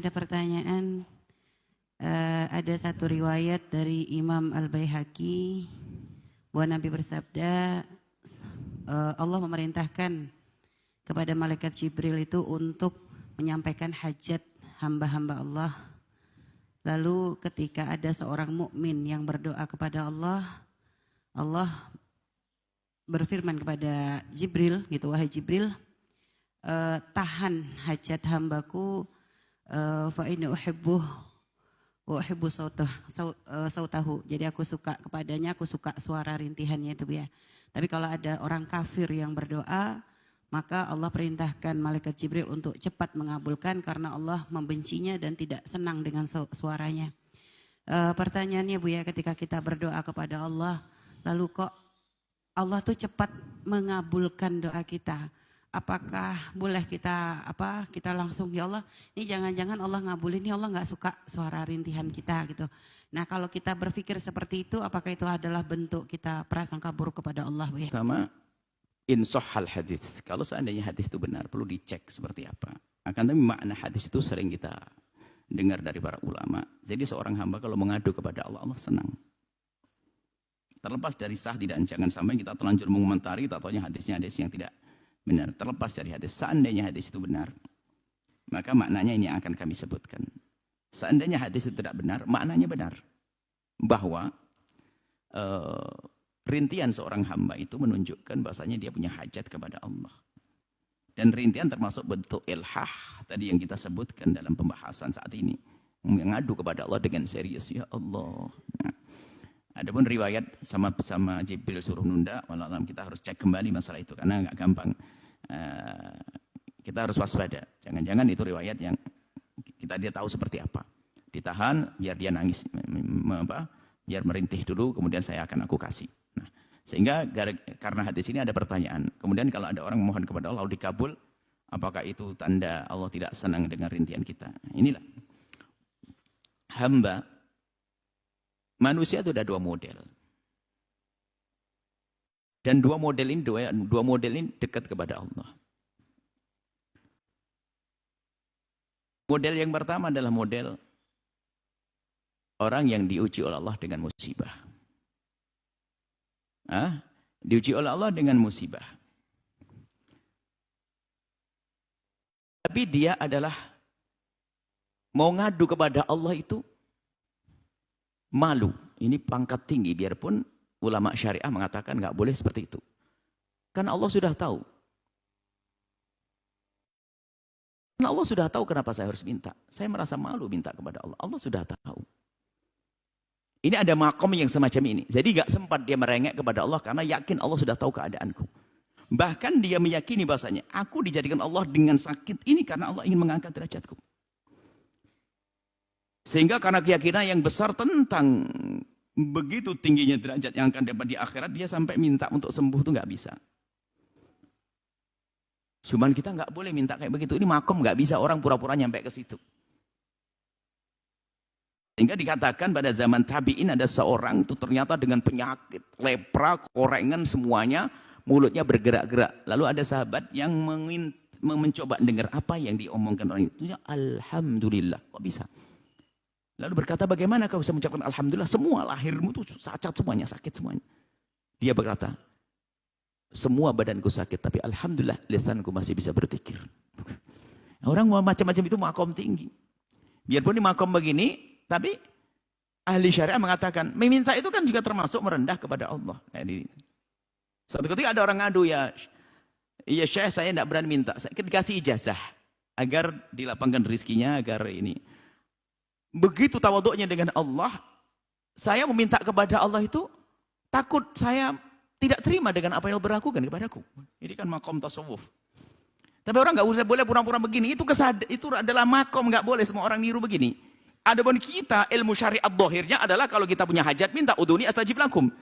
ada pertanyaan. Ada satu riwayat dari Imam Al-Baihaqi bahwa Nabi bersabda, Allah memerintahkan kepada malaikat Jibril itu untuk menyampaikan hajat hamba-hamba Allah. Lalu ketika ada seorang mukmin yang berdoa kepada Allah, Allah berfirman kepada Jibril, gitu, wahai Jibril, tahan hajat hambaku, fa inni uhibbuh wa uhibbu sautahu. Jadi aku suka kepadanya, aku suka suara rintihannya itu ya. Tapi kalau ada orang kafir yang berdoa, maka Allah perintahkan malaikat Jibril untuk cepat mengabulkan karena Allah membencinya dan tidak senang dengan suaranya. Pertanyaannya Bu ya, ketika kita berdoa kepada Allah, lalu kok Allah tuh cepat mengabulkan doa kita? Apakah boleh kita langsung, ya Allah, ini jangan-jangan Allah ngabulin, ini Allah nggak suka suara rintihan kita gitu. Nah kalau kita berpikir seperti itu, apakah itu adalah bentuk kita prasangka buruk kepada Allah? Bu ya? Pertama, insohal hadis. Kalau seandainya hadis itu benar, perlu dicek seperti apa. Akan tapi makna hadis itu sering kita dengar dari para ulama. Jadi seorang hamba kalau mengadu kepada Allah, Allah senang. Terlepas dari sah tidak, jangan sampai kita terlanjur mengomentari, tak taunya hadisnya hadis yang tidak benar. Terlepas dari hadis, seandainya hadis itu benar, maka maknanya ini yang akan kami sebutkan. Seandainya hadis itu tidak benar, maknanya benar. Bahwa rintihan seorang hamba itu menunjukkan bahasanya dia punya hajat kepada Allah. Dan rintihan termasuk bentuk ilhah tadi yang kita sebutkan dalam pembahasan saat ini. Mengadu kepada Allah dengan serius, ya Allah. Nah, adapun riwayat sama Jibril suruh nunda, wallahualam kita harus cek kembali masalah itu karena nggak gampang. Kita harus waspada. Jangan-jangan itu riwayat yang dia tahu seperti apa. Ditahan biar dia nangis, biar merintih dulu, kemudian aku kasih. Nah, sehingga karena hadis ini ada pertanyaan. Kemudian kalau ada orang mohon kepada Allah dikabul, apakah itu tanda Allah tidak senang dengan rintihan kita? Inilah hamba. Manusia itu ada dua model. Dan dua model ini dekat kepada Allah. Model yang pertama adalah model orang yang diuji oleh Allah dengan musibah. Diuji oleh Allah dengan musibah. Tapi dia adalah mau ngadu kepada Allah itu malu. Ini pangkat tinggi, biarpun ulama syariah mengatakan nggak boleh seperti itu. Kan Allah sudah tahu. Karena Allah sudah tahu kenapa saya harus minta. Saya merasa malu minta kepada Allah. Allah sudah tahu. Ini ada makom yang semacam ini. Jadi nggak sempat dia merengek kepada Allah karena yakin Allah sudah tahu keadaanku. Bahkan dia meyakini bahasanya, aku dijadikan Allah dengan sakit ini karena Allah ingin mengangkat derajatku. Sehingga karena keyakinan yang besar tentang begitu tingginya derajat yang akan dapat di akhirat, dia sampai minta untuk sembuh itu nggak bisa. Cuman kita nggak boleh minta kayak begitu. Ini makom nggak bisa orang pura-pura nyampe ke situ. Sehingga dikatakan pada zaman tabi'in ada seorang itu ternyata dengan penyakit lepra, korengan semuanya, mulutnya bergerak-gerak. Lalu ada sahabat yang mencoba dengar apa yang diomongkan orang itu. Alhamdulillah, kok bisa? Lalu berkata, bagaimana kau bisa mengucapkan Alhamdulillah? Semua lahirmu itu cacat semuanya, sakit semuanya. Dia berkata, semua badanku sakit, tapi Alhamdulillah lisanku masih bisa berpikir. Orang mau macam-macam itu makom tinggi. Biarpun di makom begini, tapi ahli syariah mengatakan, meminta itu kan juga termasuk merendah kepada Allah. Jadi, suatu ketika ada orang ngadu, ya Syekh saya tidak berani minta, saya dikasih ijazah. Agar dilapangkan rizkinya, agar ini. Begitu tawaduknya dengan Allah, saya meminta kepada Allah itu, takut saya tidak terima dengan apa yang Allah berlakukan kepadaku. Ini kan makom tasawuf. Tapi orang nggak usah boleh pura-pura begini, itu adalah makom, nggak boleh semua orang niru begini. Adapun kita, ilmu syariat dohirnya adalah kalau kita punya hajat, minta udhuni astajib lakum.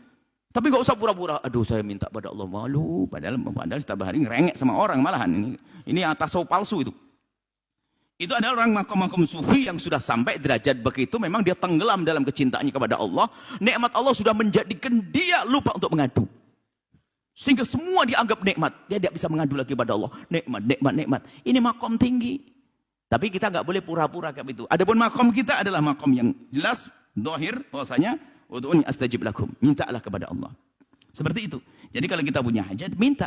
Tapi nggak usah pura-pura, aduh saya minta pada Allah, malu. Padahal setiap hari ngerengek sama orang malahan. Ini tasawuf palsu itu. Itu adalah orang makom-makom sufi yang sudah sampai derajat begitu, memang dia tenggelam dalam kecintaannya kepada Allah. Nikmat Allah sudah menjadikan dia lupa untuk mengadu. Sehingga semua dianggap nikmat. Dia tidak bisa mengadu lagi pada Allah. Nikmat, nikmat, nikmat. Ini makom tinggi. Tapi kita nggak boleh pura-pura kayak itu. Adapun makom kita adalah makom yang jelas, zahir, bahwasanya ud'uni astajib lakum. Mintalah kepada Allah. Seperti itu. Jadi kalau kita punya hajat, minta.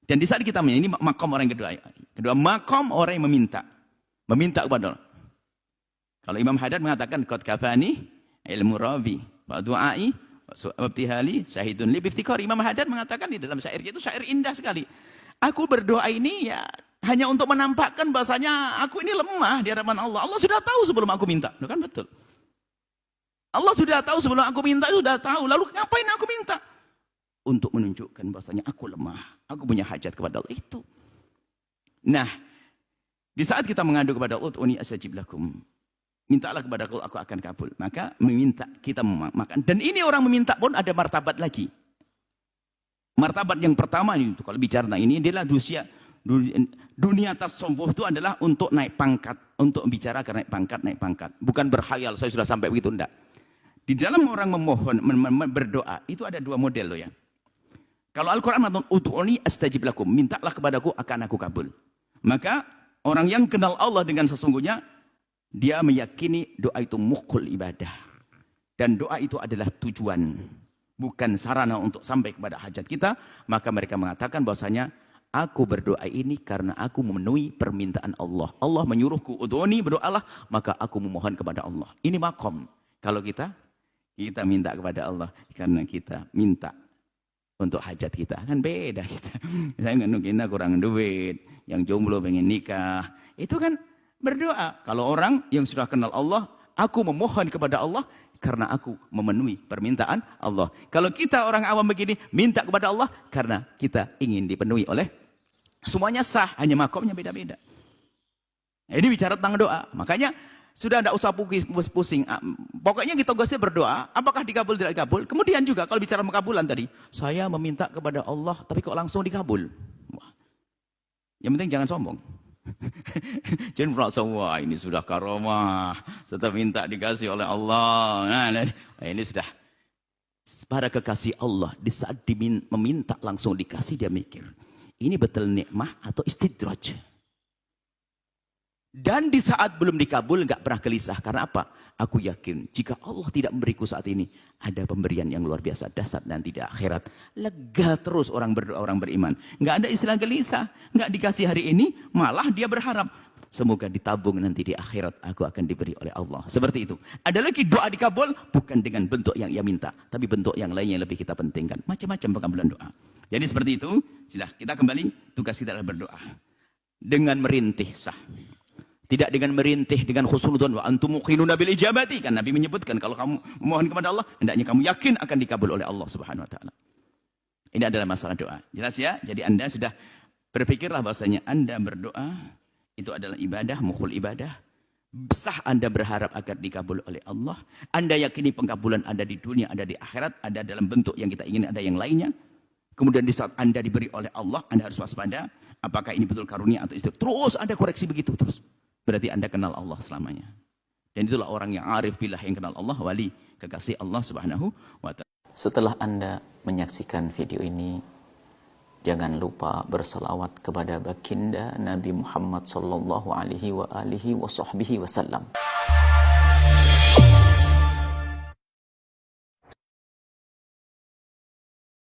Dan di saat kita ini makom orang yang kedua. Kedua, makom orang yang meminta. Meminta kepada Allah. Kalau Imam Haddad mengatakan, qad kafani ilmu rabi wa du'ai wa ibtihali syahidun li biftikar. Imam Haddad mengatakan di dalam syairnya itu syair indah sekali. Aku berdoa ini ya hanya untuk menampakkan bahasanya aku ini lemah di hadapan Allah. Allah sudah tahu sebelum aku minta. Kan betul. Allah sudah tahu sebelum aku minta, sudah tahu. Lalu ngapain aku minta? Untuk menunjukkan bahasanya aku lemah. Aku punya hajat kepada Allah itu. Nah, di saat kita mengadu kepada Allah, ud'uni astajib lakum. Mintalah kepada aku akan kabul. Maka meminta, kita memakan. Dan ini orang meminta pun ada martabat lagi. Martabat yang pertama ini, kalau bicara ini adalah dunia tasawuf itu adalah untuk naik pangkat, untuk bicara naik pangkat, bukan berkhayal saya sudah sampai begitu, enggak. Di dalam orang memohon, berdoa itu ada dua model loh ya. Kalau Al-Quran mengatakan ud'uni astajib lakum, mintalah kepadaku akan aku kabul. Maka orang yang kenal Allah dengan sesungguhnya, dia meyakini doa itu mukul ibadah, dan doa itu adalah tujuan, bukan sarana untuk sampai kepada hajat kita. Maka mereka mengatakan bahwasanya aku berdoa ini karena aku memenuhi permintaan Allah. Allah menyuruhku, udhuni, berdoalah, maka aku memohon kepada Allah. Ini makom. Kalau kita minta kepada Allah karena kita minta untuk hajat kita. Kan beda kita. Saya kita kurang duit, yang jomblo pengen nikah. Itu kan berdoa. Kalau orang yang sudah kenal Allah, aku memohon kepada Allah karena aku memenuhi permintaan Allah. Kalau kita orang awam begini, minta kepada Allah karena kita ingin dipenuhi oleh. Semuanya sah, hanya makomnya beda-beda. Ini bicara tentang doa. Makanya sudah tidak usah pusing. Pokoknya kita tugasnya berdoa. Apakah dikabul tidak dikabul? Kemudian juga kalau bicara mengkabulan tadi, saya meminta kepada Allah, tapi kok langsung dikabul? Wah. Yang penting jangan sombong. Jangan merasa wah ini sudah karomah, setelah minta dikasih oleh Allah. Nah, ini sudah para kekasih Allah di saat meminta langsung dikasih, dia mikir. Ini betul nikmah atau istidraj. Dan di saat belum dikabul nggak pernah gelisah. Karena apa? Aku yakin jika Allah tidak memberiku saat ini, ada pemberian yang luar biasa dahsyat nanti di akhirat. Lega terus orang berdoa, orang beriman. Nggak ada istilah gelisah. Nggak dikasih hari ini, malah dia berharap semoga ditabung nanti di akhirat aku akan diberi oleh Allah. Seperti itu. Ada lagi doa dikabul bukan dengan bentuk yang ia minta, tapi bentuk yang lain yang lebih kita pentingkan. Macam-macam pengabulan doa. Jadi seperti itu. Sudah, kita kembali, tugas kita adalah berdoa dengan merintih sah. Tidak dengan merintih dengan khusnudzon wa antum muqinuna bil ijabati. Kan Nabi menyebutkan kalau kamu memohon kepada Allah, hendaknya kamu yakin akan dikabul oleh Allah Subhanahu wa taala. Ini adalah masalah doa. Jelas ya? Jadi Anda sudah berpikirlah bahwasanya Anda berdoa itu adalah ibadah, mukhul ibadah. Sah Anda berharap agar dikabul oleh Allah. Anda yakini pengkabulan ada di dunia, ada di akhirat, ada dalam bentuk yang kita ingin, ada yang lainnya. Kemudian di saat Anda diberi oleh Allah, Anda harus waspada. Apakah ini betul karunia atau istighfar? Terus Anda koreksi begitu terus. Berarti Anda kenal Allah selamanya. Dan itulah orang yang arif billah, yang kenal Allah, wali, kekasih Allah Subhanahu wa ta'ala. Setelah Anda menyaksikan video ini, jangan lupa berselawat kepada baginda Nabi Muhammad sallallahu alaihi wa alihi wa sahbihi wasallam.